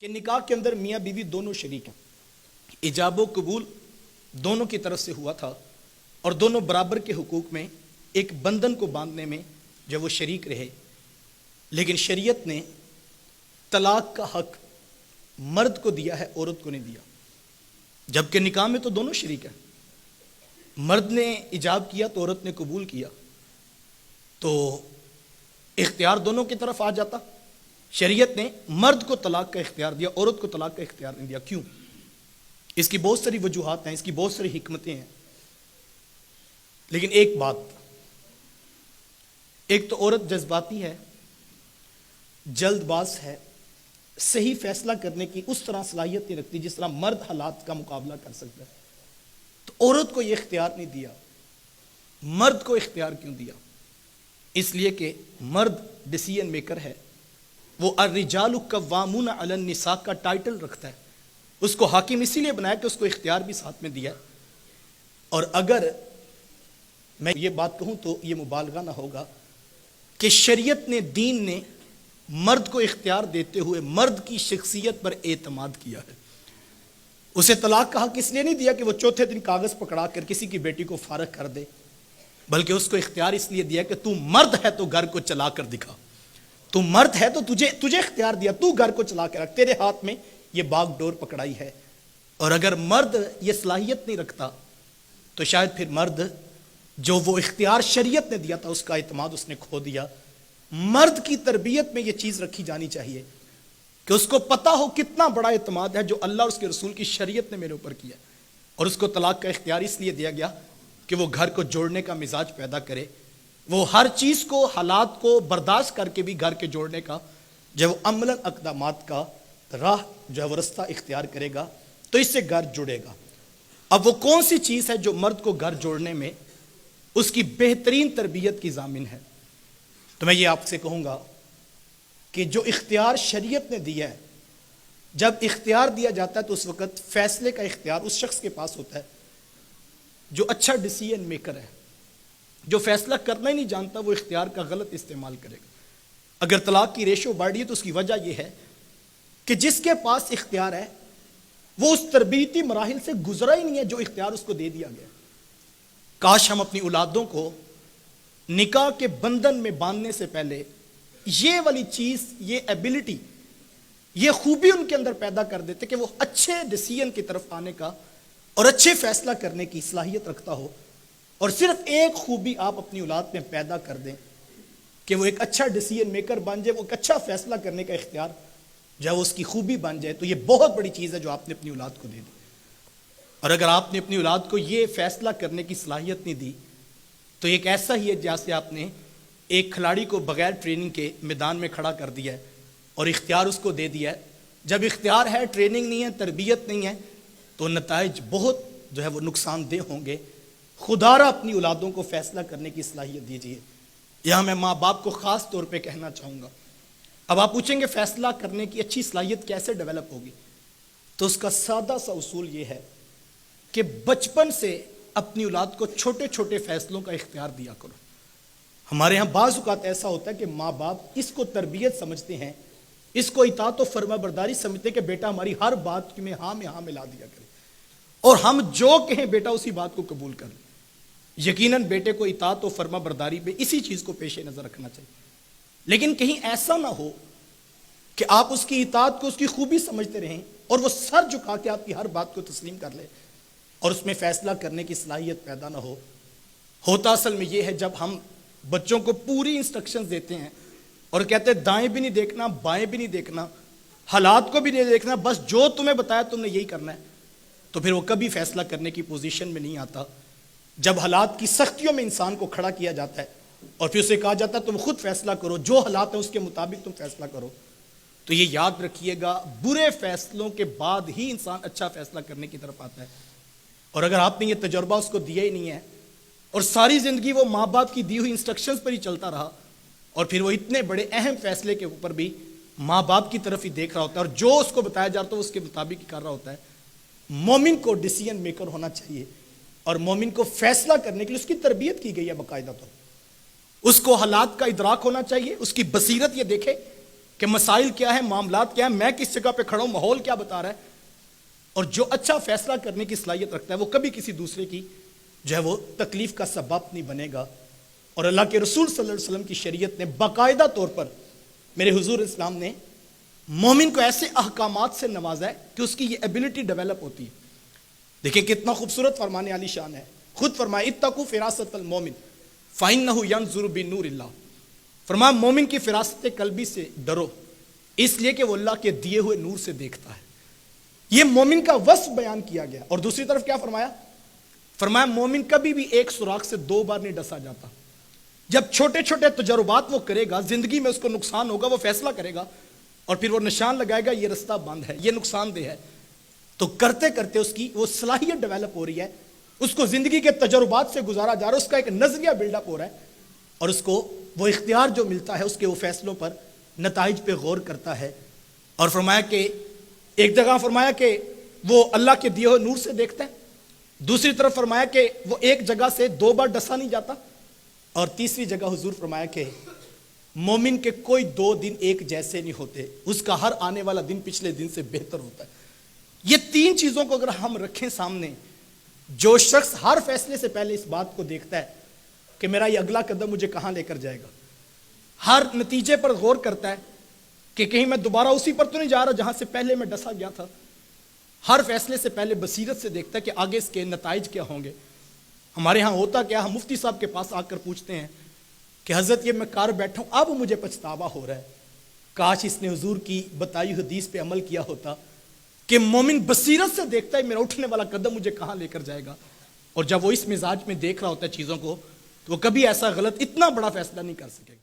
کہ نکاح کے اندر میاں بیوی دونوں شریک ہیں، ایجاب و قبول دونوں کی طرف سے ہوا تھا اور دونوں برابر کے حقوق میں ایک بندھن کو باندھنے میں جب وہ شریک رہے، لیکن شریعت نے طلاق کا حق مرد کو دیا ہے، عورت کو نہیں دیا، جبکہ نکاح میں تو دونوں شریک ہیں۔ مرد نے ایجاب کیا تو عورت نے قبول کیا تو اختیار دونوں کی طرف آ جاتا۔ شریعت نے مرد کو طلاق کا اختیار دیا، عورت کو طلاق کا اختیار نہیں دیا۔ کیوں؟ اس کی بہت ساری وجوہات ہیں، اس کی بہت ساری حکمتیں ہیں، لیکن ایک بات، ایک تو عورت جذباتی ہے، جلد باز ہے، صحیح فیصلہ کرنے کی اس طرح صلاحیت نہیں رکھتی جس طرح مرد حالات کا مقابلہ کر سکتا ہے۔ تو عورت کو یہ اختیار نہیں دیا، مرد کو اختیار کیوں دیا؟ اس لیے کہ مرد ڈیسیژن میکر ہے، وہ الرجال قوامون علی النساء کا ٹائٹل رکھتا ہے، اس کو حاکم اسی لیے بنایا کہ اس کو اختیار بھی ساتھ میں دیا ہے۔ اور اگر میں یہ بات کہوں تو یہ مبالغہ نہ ہوگا کہ شریعت نے، دین نے مرد کو اختیار دیتے ہوئے مرد کی شخصیت پر اعتماد کیا ہے۔ اسے طلاق کا حق اس لیے نہیں دیا کہ وہ چوتھے دن کاغذ پکڑا کر کسی کی بیٹی کو فارغ کر دے، بلکہ اس کو اختیار اس لیے دیا کہ تو مرد ہے تو گھر کو چلا کر دکھا، تو مرد ہے تو تجھے اختیار دیا، تو گھر کو چلا کے رکھ، تیرے ہاتھ میں یہ باغ ڈور پکڑائی ہے۔ اور اگر مرد یہ صلاحیت نہیں رکھتا تو شاید پھر مرد جو وہ اختیار شریعت نے دیا تھا اس کا اعتماد اس نے کھو دیا۔ مرد کی تربیت میں یہ چیز رکھی جانی چاہیے کہ اس کو پتا ہو کتنا بڑا اعتماد ہے جو اللہ اور اس کے رسول کی شریعت نے میرے اوپر کیا، اور اس کو طلاق کا اختیار اس لیے دیا گیا کہ وہ گھر کو جوڑنے کا مزاج پیدا کرے، وہ ہر چیز کو، حالات کو برداشت کر کے بھی گھر کے جوڑنے کا جب وہ عملاً اقدامات کا راہ جو ہے وہ رستہ اختیار کرے گا تو اس سے گھر جڑے گا۔ اب وہ کون سی چیز ہے جو مرد کو گھر جوڑنے میں اس کی بہترین تربیت کی ضامن ہے؟ تو میں یہ آپ سے کہوں گا کہ جو اختیار شریعت نے دیا ہے، جب اختیار دیا جاتا ہے تو اس وقت فیصلے کا اختیار اس شخص کے پاس ہوتا ہے جو اچھا ڈیسیژن میکر ہے۔ جو فیصلہ کرنا ہی نہیں جانتا وہ اختیار کا غلط استعمال کرے گا۔ اگر طلاق کی ریشو بڑھ رہی ہے تو اس کی وجہ یہ ہے کہ جس کے پاس اختیار ہے وہ اس تربیتی مراحل سے گزرا ہی نہیں ہے جو اختیار اس کو دے دیا گیا۔ کاش ہم اپنی اولادوں کو نکاح کے بندھن میں باندھنے سے پہلے یہ والی چیز، یہ ایبلٹی، یہ خوبی ان کے اندر پیدا کر دیتے کہ وہ اچھے ڈیسیژن کی طرف آنے کا اور اچھے فیصلہ کرنے کی صلاحیت رکھتا ہو۔ اور صرف ایک خوبی آپ اپنی اولاد میں پیدا کر دیں کہ وہ ایک اچھا ڈیسیژن میکر بن جائے، وہ ایک اچھا فیصلہ کرنے کا اختیار جب اس کی خوبی بن جائے تو یہ بہت بڑی چیز ہے جو آپ نے اپنی اولاد کو دے دی۔ اور اگر آپ نے اپنی اولاد کو یہ فیصلہ کرنے کی صلاحیت نہیں دی تو ایک ایسا ہی ہے جیسے آپ نے ایک کھلاڑی کو بغیر ٹریننگ کے میدان میں کھڑا کر دیا ہے اور اختیار اس کو دے دیا ہے۔ جب اختیار ہے، ٹریننگ نہیں ہے، تربیت نہیں ہے تو نتائج بہت جو ہے وہ نقصان دہ ہوں گے۔ خدا را اپنی اولادوں کو فیصلہ کرنے کی صلاحیت دیجیے۔ یہاں میں ماں باپ کو خاص طور پہ کہنا چاہوں گا، اب آپ پوچھیں گے فیصلہ کرنے کی اچھی صلاحیت کیسے ڈیولپ ہوگی، تو اس کا سادہ سا اصول یہ ہے کہ بچپن سے اپنی اولاد کو چھوٹے چھوٹے فیصلوں کا اختیار دیا کرو۔ ہمارے ہاں بعض اوقات ایسا ہوتا ہے کہ ماں باپ اس کو تربیت سمجھتے ہیں، اس کو اطاعت و فرما برداری سمجھتے ہیں کہ بیٹا ہماری ہر بات میں ہاں ملا دیا کرے اور ہم جو کہیں بیٹا اسی بات کو قبول کر لیں۔ یقیناً بیٹے کو اطاعت و فرما برداری میں اسی چیز کو پیش نظر رکھنا چاہیے، لیکن کہیں ایسا نہ ہو کہ آپ اس کی اطاعت کو اس کی خوبی سمجھتے رہیں اور وہ سر جھکا کے آپ کی ہر بات کو تسلیم کر لے اور اس میں فیصلہ کرنے کی صلاحیت پیدا نہ ہو۔ ہوتا اصل میں یہ ہے جب ہم بچوں کو پوری انسٹرکشنز دیتے ہیں اور کہتے ہیں دائیں بھی نہیں دیکھنا، بائیں بھی نہیں دیکھنا، حالات کو بھی نہیں دیکھنا، بس جو تمہیں بتایا تم نے یہی کرنا ہے، تو پھر وہ کبھی فیصلہ کرنے کی پوزیشن میں نہیں آتا۔ جب حالات کی سختیوں میں انسان کو کھڑا کیا جاتا ہے اور پھر اسے کہا جاتا ہے تم خود فیصلہ کرو، جو حالات ہیں اس کے مطابق تم فیصلہ کرو، تو یہ یاد رکھیے گا برے فیصلوں کے بعد ہی انسان اچھا فیصلہ کرنے کی طرف آتا ہے۔ اور اگر آپ نے یہ تجربہ اس کو دیا ہی نہیں ہے اور ساری زندگی وہ ماں باپ کی دی ہوئی انسٹرکشنز پر ہی چلتا رہا اور پھر وہ اتنے بڑے اہم فیصلے کے اوپر بھی ماں باپ کی طرف ہی دیکھ رہا ہوتا ہے اور جو اس کو بتایا جاتا ہے اس کے مطابق ہی کر رہا ہوتا ہے۔ مومن کو ڈیسیژن میکر ہونا چاہیے اور مومن کو فیصلہ کرنے کے لیے اس کی تربیت کی گئی ہے باقاعدہ طور، اس کو حالات کا ادراک ہونا چاہیے، اس کی بصیرت یہ دیکھے کہ مسائل کیا ہے، معاملات کیا ہے، میں کس جگہ پہ کھڑا ہوں، ماحول کیا بتا رہا ہے، اور جو اچھا فیصلہ کرنے کی صلاحیت رکھتا ہے وہ کبھی کسی دوسرے کی جو ہے وہ تکلیف کا سبب نہیں بنے گا۔ اور اللہ کے رسول صلی اللہ علیہ وسلم کی شریعت نے باقاعدہ طور پر، میرے حضور اسلام نے مومن کو ایسے احکامات سے نوازا ہے کہ اس کی یہ ایبلٹی ڈیولپ ہوتی ہے۔ دیکھیں کتنا خوبصورت فرمانے علی شان ہے، خود فرمائے اتقوا فراست المومن فإنہ ینظر بنور اللہ، فرمایا مومن کی فراست قلبی سے ڈرو اس لیے کہ وہ اللہ کے دیے ہوئے نور سے دیکھتا ہے۔ یہ مومن کا وصف بیان کیا گیا۔ اور دوسری طرف کیا فرمایا؟ فرمایا مومن کبھی بھی ایک سوراخ سے 2 بار نہیں ڈسا جاتا۔ جب چھوٹے چھوٹے تجربات وہ کرے گا، زندگی میں اس کو نقصان ہوگا، وہ فیصلہ کرے گا اور پھر وہ نشان لگائے گا یہ رستہ بند ہے، یہ نقصان دہ ہے، تو کرتے کرتے اس کی وہ صلاحیت ڈیولپ ہو رہی ہے، اس کو زندگی کے تجربات سے گزارا جا رہا ہے، اس کا ایک نظریہ بلڈ اپ ہو رہا ہے، اور اس کو وہ اختیار جو ملتا ہے اس کے وہ فیصلوں پر، نتائج پہ غور کرتا ہے۔ اور فرمایا کہ ایک جگہ فرمایا کہ وہ اللہ کے دیے ہوئے نور سے دیکھتا ہے، دوسری طرف فرمایا کہ وہ ایک جگہ سے 2 بار ڈسا نہیں جاتا، اور تیسری جگہ حضور فرمایا کہ مومن کے کوئی 2 دن ایک جیسے نہیں ہوتے، اس کا ہر آنے والا دن پچھلے دن سے بہتر ہوتا ہے۔ یہ 3 چیزوں کو اگر ہم رکھیں سامنے، جو شخص ہر فیصلے سے پہلے اس بات کو دیکھتا ہے کہ میرا یہ اگلا قدم مجھے کہاں لے کر جائے گا، ہر نتیجے پر غور کرتا ہے کہ کہیں میں دوبارہ اسی پر تو نہیں جا رہا جہاں سے پہلے میں ڈسا گیا تھا، ہر فیصلے سے پہلے بصیرت سے دیکھتا ہے کہ آگے اس کے نتائج کیا ہوں گے۔ ہمارے ہاں ہوتا کیا، ہم مفتی صاحب کے پاس آ کر پوچھتے ہیں کہ حضرت یہ میں کار بیٹھا ہوں، اب مجھے پچھتاوا ہو رہا ہے، کاش اس نے حضور کی بتائی حدیث پہ عمل کیا ہوتا کہ مومن بصیرت سے دیکھتا ہے میرا اٹھنے والا قدم مجھے کہاں لے کر جائے گا، اور جب وہ اس مزاج میں دیکھ رہا ہوتا ہے چیزوں کو تو وہ کبھی ایسا غلط اتنا بڑا فیصلہ نہیں کر سکے گا۔